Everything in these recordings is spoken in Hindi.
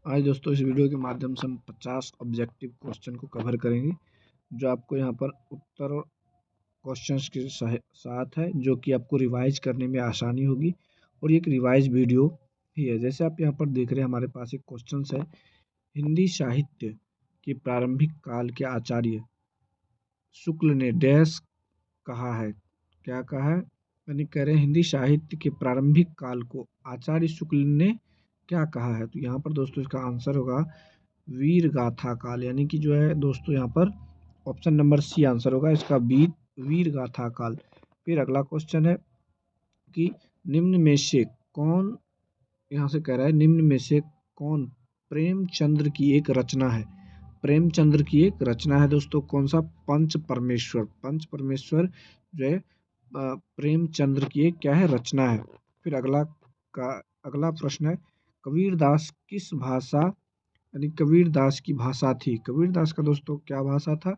आज दोस्तों इस वीडियो के माध्यम से हम 50 ऑब्जेक्टिव क्वेश्चन को कवर करेंगे, जो आपको यहाँ पर उत्तर क्वेश्चंस के साथ है, जो कि आपको रिवाइज करने में आसानी होगी। और ये एक रिवाइज वीडियो ही है। जैसे आप यहाँ पर देख रहे हैं, हमारे पास एक क्वेश्चन है, हिंदी साहित्य के प्रारंभिक काल के आचार्य शुक्ल ने डैश कहा है। क्या कहा है? यानी कह रहे हैं हिंदी साहित्य के प्रारंभिक काल को आचार्य शुक्ल ने क्या कहा है। तो यहाँ पर दोस्तों इसका आंसर होगा वीर गाथा काल, यानी कि जो है दोस्तों यहाँ पर ऑप्शन नंबर सी आंसर होगा इसका, वीर गाथा काल। फिर अगला क्वेश्चन है कि निम्न में से कौन, यहाँ से कह रहा है निम्न में से कौन प्रेमचंद्र की एक रचना है। प्रेमचंद्र की एक रचना है दोस्तों, कौन सा? पंच परमेश्वर। पंच परमेश्वर जो है प्रेमचंद्र की एक क्या है, रचना है। फिर अगला प्रश्न है, कबीरदास किस भाषा, यानी कबीरदास की भाषा थी। कबीरदास का दोस्तों क्या भाषा था?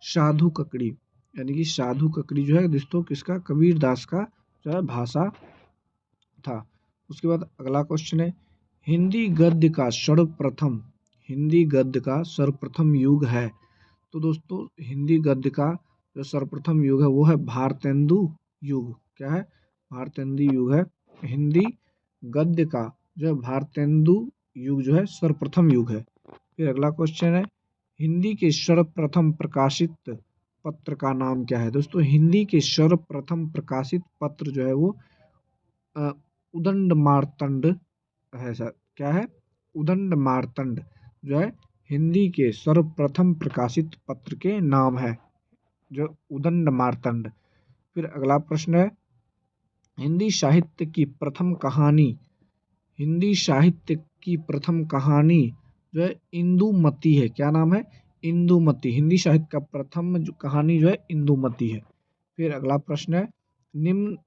साधु ककड़ी, यानी कि साधु ककड़ी जो है दोस्तों किसका, कबीरदास का जो है भाषा था। उसके बाद अगला क्वेश्चन है, हिंदी गद्य का सर्वप्रथम, हिंदी गद्य का सर्वप्रथम युग है। तो दोस्तों हिंदी गद्य का जो सर्वप्रथम युग है वो है भारतेंदु युग। क्या है? भारतेंदु युग है। हिंदी गद्य का जो है भारतेंदु युग जो है सर्वप्रथम युग है। फिर अगला क्वेश्चन है, हिंदी के सर्वप्रथम प्रकाशित पत्र का नाम क्या है। दोस्तों हिंदी के सर्वप्रथम प्रकाशित पत्र जो है वो उदंड मार्तंड है सर। क्या है? उदंड मार्तंड जो है हिंदी के सर्वप्रथम प्रकाशित पत्र के नाम है, जो उदंड मार्तंड। फिर अगला प्रश्न है, हिंदी साहित्य की प्रथम कहानी, हिंदी साहित्य की प्रथम कहानी जो है इंदुमती है। क्या नाम है? इंदुमती। हिंदी साहित्य का प्रथम जो कहानी जो है इंदुमती है। फिर अगला प्रश्न है, निम्न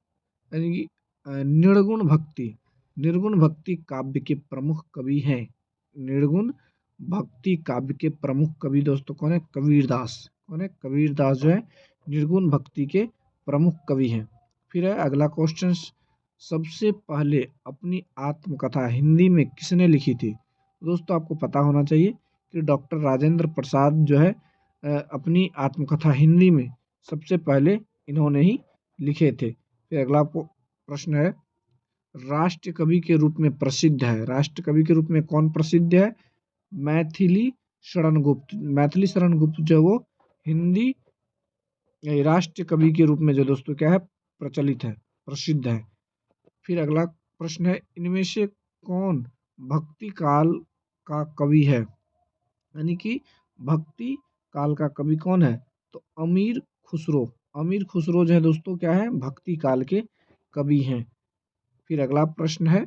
यानी कि निर्गुण भक्ति, निर्गुण भक्ति काव्य के प्रमुख कवि हैं। निर्गुण भक्ति काव्य के प्रमुख कवि दोस्तों कौन है? कबीरदास। कौन है? कबीरदास जो है निर्गुण भक्ति के प्रमुख कवि हैं। फिर है अगला क्वेश्चन, सबसे पहले अपनी आत्मकथा हिंदी में किसने लिखी थी। दोस्तों आपको पता होना चाहिए कि डॉक्टर राजेंद्र प्रसाद जो है अपनी आत्मकथा हिंदी में सबसे पहले इन्होंने ही लिखे थे। फिर अगला प्रश्न है, राष्ट्र कवि के रूप में प्रसिद्ध है, राष्ट्र कवि के रूप में कौन प्रसिद्ध है? मैथिली शरण गुप्त। मैथिली शरण गुप्त जो वो हिंदी राष्ट्र कवि के रूप में जो दोस्तों क्या है, प्रचलित है, प्रसिद्ध है। फिर अगला प्रश्न है, इनमें से कौन भक्ति काल का कवि है, यानी कि भक्ति काल का कवि कौन है? तो अमीर खुसरो। अमीर खुसरो जो है दोस्तों क्या है, भक्ति काल के कवि हैं। फिर अगला प्रश्न है,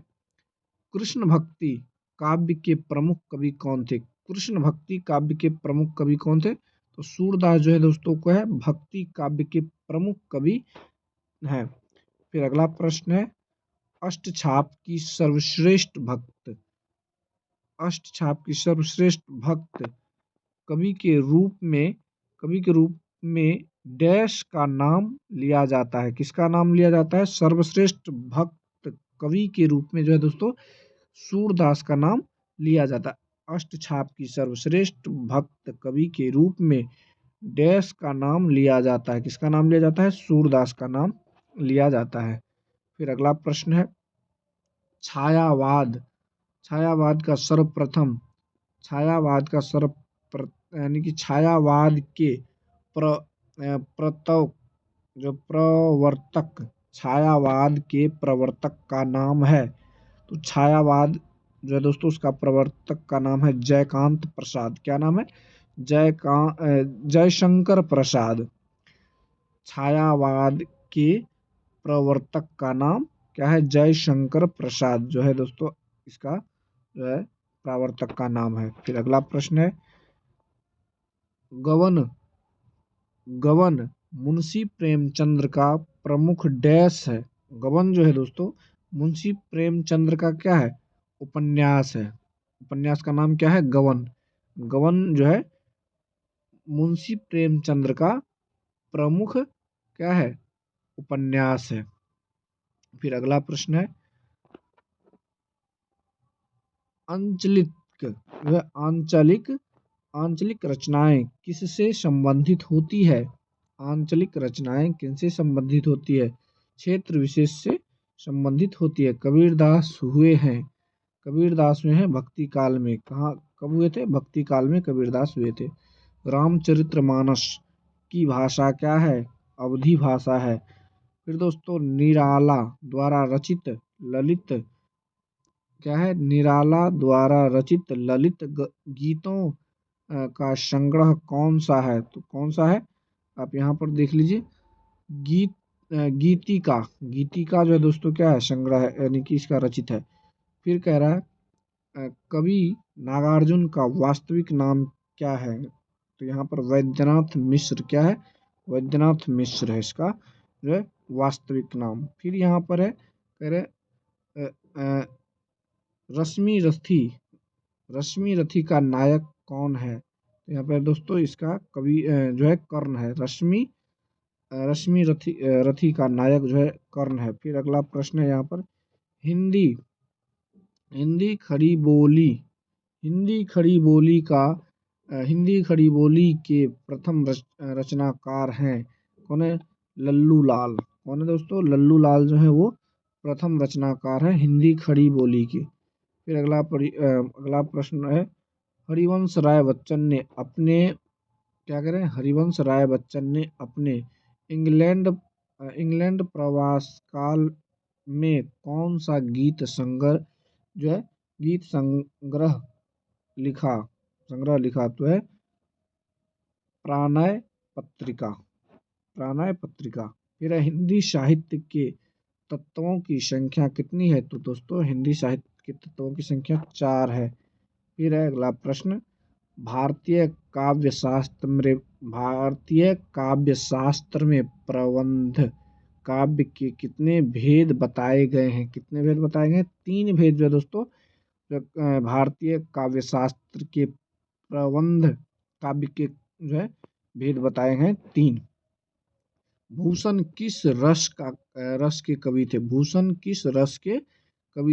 कृष्ण भक्ति काव्य के प्रमुख कवि कौन थे। कृष्ण भक्ति काव्य के प्रमुख कवि कौन थे? तो सूरदास जो है दोस्तों को है भक्ति काव्य के प्रमुख कवि हैं। फिर अगला प्रश्न है, अष्टछाप की सर्वश्रेष्ठ भक्त, अष्टछाप की सर्वश्रेष्ठ भक्त कवि के रूप में, कवि के रूप में डैश का नाम लिया जाता है। किसका नाम लिया जाता है? सर्वश्रेष्ठ भक्त कवि के रूप में जो है दोस्तों सूरदास का नाम लिया जाता है। अष्टछाप की सर्वश्रेष्ठ भक्त कवि के रूप में डैश का नाम लिया जाता है। किसका नाम लिया जाता है? सूरदास का नाम लिया जाता है। फिर अगला प्रश्न है, छायावाद, छायावाद का सर्वप्रथम, छायावाद का यानी कि छायावाद के प्रवर्तक, जो प्रवर्तक, छायावाद के प्रवर्तक का नाम है। तो छायावाद जो है दोस्तों उसका प्रवर्तक का नाम है जयकांत प्रसाद। क्या नाम है? जयशंकर प्रसाद। छायावाद के प्रवर्तक का नाम क्या है? जयशंकर प्रसाद जो है दोस्तों इसका जो है प्रवर्तक का नाम है। फिर अगला प्रश्न है, गवन, गवन मुंशी प्रेमचंद्र का प्रमुख डैश है। गवन जो है दोस्तों मुंशी प्रेमचंद्र का क्या है? उपन्यास है। उपन्यास का नाम क्या है? गवन। गवन जो है मुंशी प्रेमचंद्र का प्रमुख क्या है? उपन्यास है। फिर अगला प्रश्न है, अंचलित वह आंचलिक रचनाएं किससे संबंधित होती है? आंचलिक रचनाएं किनसे संबंधित होती है? क्षेत्र विशेष से संबंधित होती है। कबीरदास हुए हैं भक्ति काल में। कब हुए थे? भक्ति काल में कबीरदास हुए थे। रामचरितमानस की भाषा क्या है? अवधी भाषा है। फिर दोस्तों निराला द्वारा रचित ललित क्या है? निराला द्वारा रचित ललित गीतों का संग्रह कौन सा है? तो कौन सा है? आप यहाँ पर देख लीजिए। गीतिका जो है दोस्तों क्या है? संग्रह है, यानी कि इसका रचित है। फिर कह रहा है कवि नागार्जुन का वास्तविक नाम क्या है? तो यहाँ पर वैद्यनाथ मिश्र क्या है? वैद्यनाथ मिश्र है इसका जो है वास्तविक नाम। फिर यहाँ पर है कह रहे रश्मि रथी का नायक कौन है? तो यहाँ पर दोस्तों इसका कवि जो है कर्ण है। रश्मि रथी का नायक जो है कर्ण है। फिर अगला प्रश्न है यहाँ पर हिंदी खड़ी बोली के प्रथम रचनाकार हैं कौन है? लल्लू लाल। कौन है दोस्तों? लल्लू लाल जो है वो प्रथम रचनाकार है हिंदी खड़ी बोली के। फिर अगला प्रश्न है हरिवंश राय बच्चन ने अपने इंग्लैंड प्रवास काल में कौन सा गीत संग्रह लिखा? तो है प्रणय पत्रिका। फिर हिंदी साहित्य के तत्वों की संख्या कितनी है? तो दोस्तों हिंदी साहित्य के तत्वों की संख्या 4 है। फिर है अगला प्रश्न भारतीय काव्यशास्त्र में प्रबंध काव्य के कितने भेद बताए गए हैं? 3 भेद जो है दोस्तों भारतीय काव्यशास्त्र के प्रबंध काव्य के जो है भेद बताए हैं 3। भूषण किस रस के कवि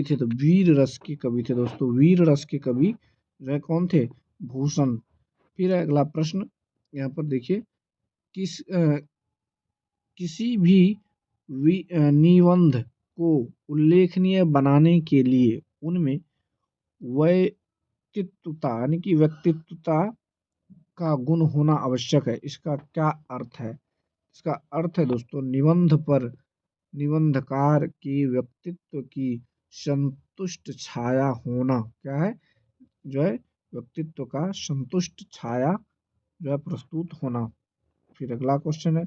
थे? तो वीर रस के कवि थे दोस्तों। वीर रस के कवि जो है कौन थे? भूषण। फिर अगला प्रश्न यहाँ पर देखिए किसी भी निबंध को उल्लेखनीय बनाने के लिए उनमें यानी कि व्यक्तित्वता का गुण होना आवश्यक है। इसका क्या अर्थ है? इसका अर्थ है दोस्तों निबंध पर निबंधकार के व्यक्तित्व की संतुष्ट छाया होना। क्या है? जो है व्यक्तित्व का संतुष्ट छाया जो है प्रस्तुत होना। फिर अगला क्वेश्चन है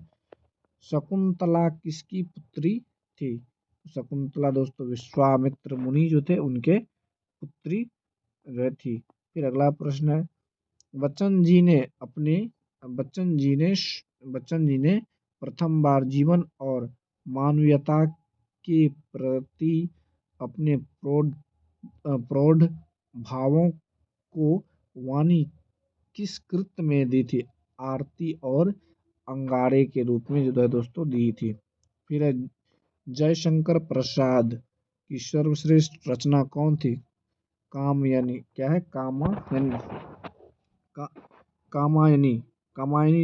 शकुंतला किसकी पुत्री थी? शकुंतला दोस्तों विश्वामित्र मुनि जो थे उनके पुत्री जो थी। फिर अगला प्रश्न है बच्चन जी ने प्रथम बार जीवन और मानवीयता के प्रति अपने प्रौढ़ भावों को वाणी किस कृत में दी थी? आरती और अंगारे के रूप में जो है दोस्तों दी थी। फिर है जयशंकर प्रसाद की सर्वश्रेष्ठ रचना कौन थी? कामायनी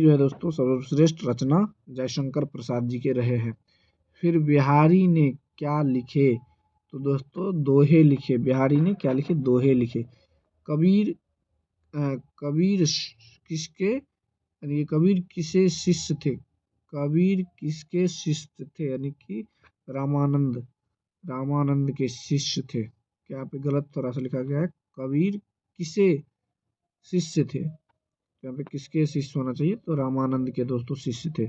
जो है दोस्तों सर्वश्रेष्ठ रचना जयशंकर प्रसाद जी के रहे हैं। फिर बिहारी ने क्या लिखे? तो दोस्तों दोहे लिखे। बिहारी ने क्या लिखे? दोहे लिखे। कबीर किसके शिष्य थे? यानी कि रामानंद के शिष्य थे। क्या यहाँ पे गलत थोड़ा सा लिखा गया है? कबीर किसे शिष्य थे? यहाँ पे किसके शिष्य होना चाहिए? तो रामानंद के दोस्तों शिष्य थे।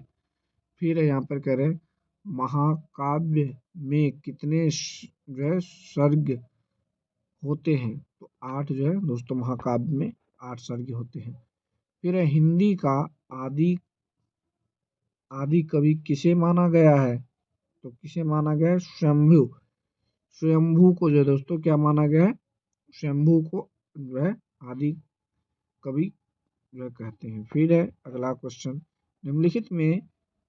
फिर यहाँ पर कह रहे हैं महाकाव्य में कितने जो है सर्ग होते हैं? तो 8 जो है दोस्तों महाकाव्य में 8 सर्ग होते हैं। फिर हिंदी का आदि कवि किसे माना गया है? तो किसे माना गया है? स्वयंभू को जो है दोस्तों क्या माना गया है? स्वयंभू को जो है आदि कवि जो कहते हैं। फिर है अगला क्वेश्चन निम्नलिखित में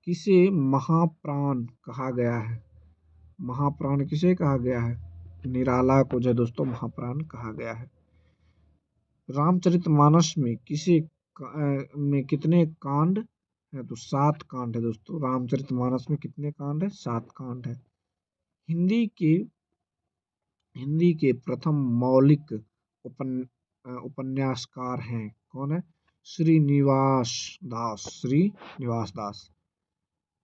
किसे महाप्राण कहा गया है? महाप्राण किसे कहा गया है? निराला को जो है दोस्तों महाप्राण कहा गया है। रामचरितमानस में में कितने कांड है? तो 7 कांड है दोस्तों। रामचरितमानस में कितने कांड है? 7 कांड है। हिंदी के हिंदी के प्रथम मौलिक उपन्यासकार हैं, कौन है? श्रीनिवास दास।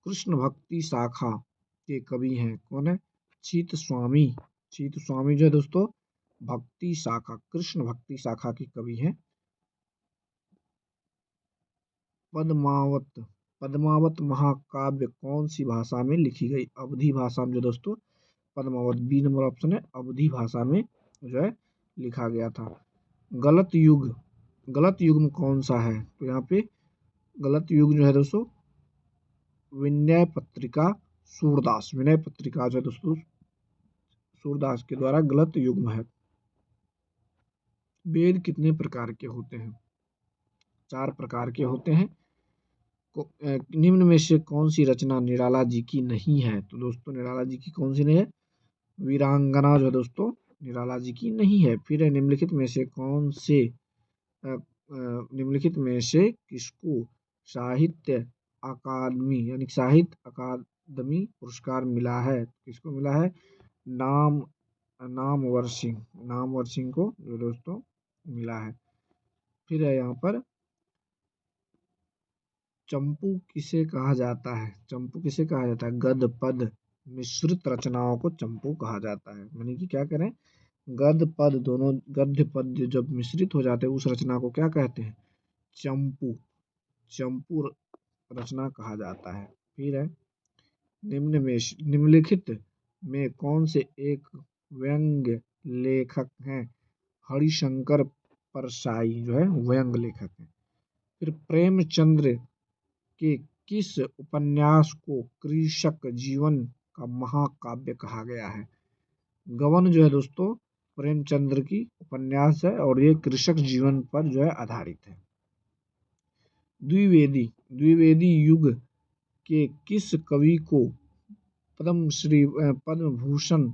कृष्ण भक्ति शाखा के कवि हैं, कौन है? चीत स्वामी। जो है दोस्तों भक्ति शाखा, कृष्ण भक्ति शाखा के कवि हैं। पद्मावत महाकाव्य कौन सी भाषा में लिखी गई? अवधी भाषा में जो दोस्तों पद्मावत, बी नंबर ऑप्शन है, अवधी भाषा में जो है लिखा गया था। गलत युग्म कौन सा है? तो यहाँ पे गलत युग्म जो है दोस्तों विनय पत्रिका जो है दोस्तों सूरदास के द्वारा गलत युग्म है। वेद कितने प्रकार के होते हैं? 4 प्रकार के होते हैं। निम्न में से कौन सी रचना निराला जी की नहीं है? तो दोस्तों निराला जी की कौन सी नहीं है? वीरांगना जो है दोस्तों निराला जी की नहीं है। फिर है निम्नलिखित में से किसको साहित्य अकादमी पुरस्कार मिला है? किसको मिला है? नामवर सिंह को जो दोस्तों मिला है। फिर है यहाँ पर चंपू किसे कहा जाता है? गद्य पद मिश्रित रचनाओं को चंपू कहा जाता है। यानी कि क्या करें, गद्य पद जब मिश्रित हो जाते हैं उस रचना को क्या कहते हैं? चंपू रचना कहा जाता है। फिर है निम्नलिखित में कौन से एक व्यंग्य लेखक हैं? हरिशंकर परसाई जो है व्यंग्य लेखक हैं। फिर प्रेमचंद्र के किस उपन्यास को कृषक जीवन का महाकाव्य कहा गया है? गबन जो है दोस्तों प्रेमचंद्र की उपन्यास है और ये कृषक जीवन पर जो है आधारित है। द्विवेदी युग के किस कवि को पद्म भूषण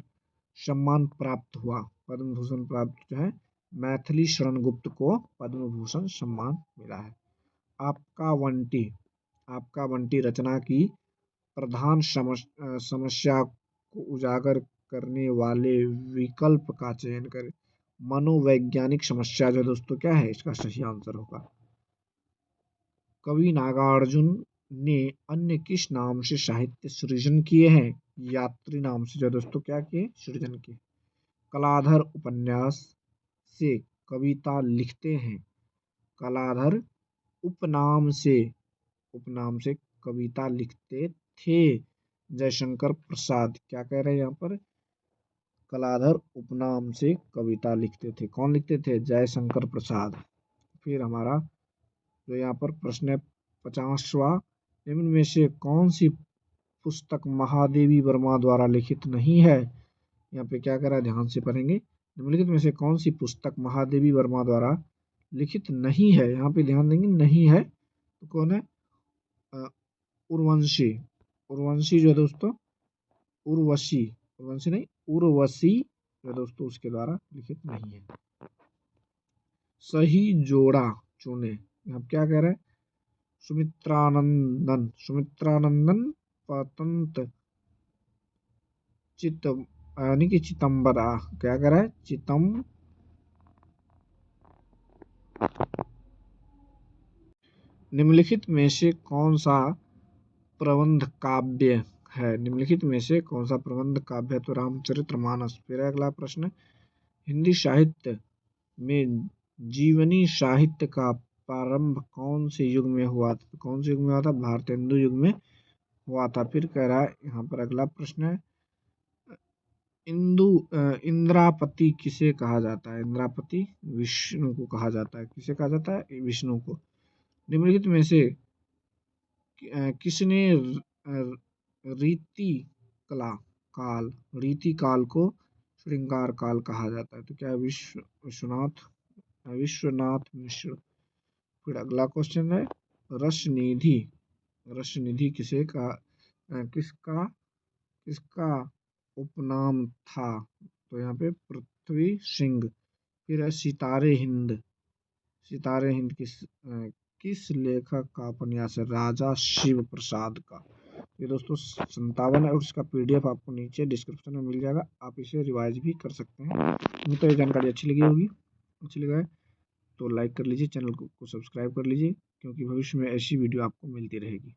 सम्मान प्राप्त हुआ? पद्म भूषण प्राप्त जो है मैथिली शरण गुप्त को पद्म भूषण सम्मान मिला है। आपका बंटी रचना की प्रधान समस्या को उजागर करने वाले विकल्प का चयन करें। मनोवैज्ञानिक समस्या जो दोस्तों क्या है? इसका सही आंसर होगा। कवि नागार्जुन ने अन्य किस नाम से साहित्य सृजन किए हैं? यात्री नाम से जो दोस्तों क्या किए? सृजन किए। कलाधर उपन्यास से कविता लिखते हैं। कलाधर उपनाम से कविता लिखते थे। जयशंकर प्रसाद क्या कह रहे हैं यहाँ पर? कलाधर उपनाम से कविता लिखते थे। कौन लिखते थे? जयशंकर प्रसाद। फिर हमारा जो यहाँ पर प्रश्न है 50वां, निम्न में से कौन सी पुस्तक महादेवी वर्मा द्वारा लिखित नहीं है? यहाँ पे क्या करा, ध्यान से पढ़ेंगे। निम्नलिखित में से कौन सी पुस्तक महादेवी वर्मा द्वारा लिखित नहीं है? यहाँ पे ध्यान देंगे, नहीं है तो कौन है? उर्वशी जो है दोस्तों उर्वशी जो दोस्तों उसके द्वारा लिखित नहीं है। सही जोड़ा चुने, यहाँ क्या कह रहे हैं? सुमित्रानंदन पतंत यानी कि चितंबरा क्या कह रहा है? निम्नलिखित में से कौन सा प्रबंध काव्य है? तो रामचरितमानस। फिर अगला प्रश्न, हिंदी साहित्य में जीवनी साहित्य का प्रारंभ कौन से युग में हुआ था? भारतेंदु युग में हुआ था। फिर कह रहा है यहाँ पर अगला प्रश्न है, इंद्रापति किसे कहा जाता है? इंद्रापति विष्णु को कहा जाता है। किसे कहा जाता है? विष्णु को। निम्नलिखित में से किसने रीति काल को श्रृंगार काल कहा जाता है? तो क्या विश्वनाथ मिश्र। फिर अगला क्वेश्चन है, रसनिधि किसका उपनाम था? तो यहाँ पे पृथ्वी सिंह। फिर है सितारे हिंद सितारे हिंद किस लेखक का उपन्यास है? राजा शिव प्रसाद का। ये दोस्तों 57 है और इसका PDF आपको नीचे डिस्क्रिप्शन में मिल जाएगा, आप इसे रिवाइज भी कर सकते हैं। मुझे तो ये जानकारी अच्छी लगी होगी, अच्छी लगा है तो लाइक कर लीजिए, चैनल को सब्सक्राइब कर लीजिए, क्योंकि भविष्य में ऐसी वीडियो आपको मिलती रहेगी।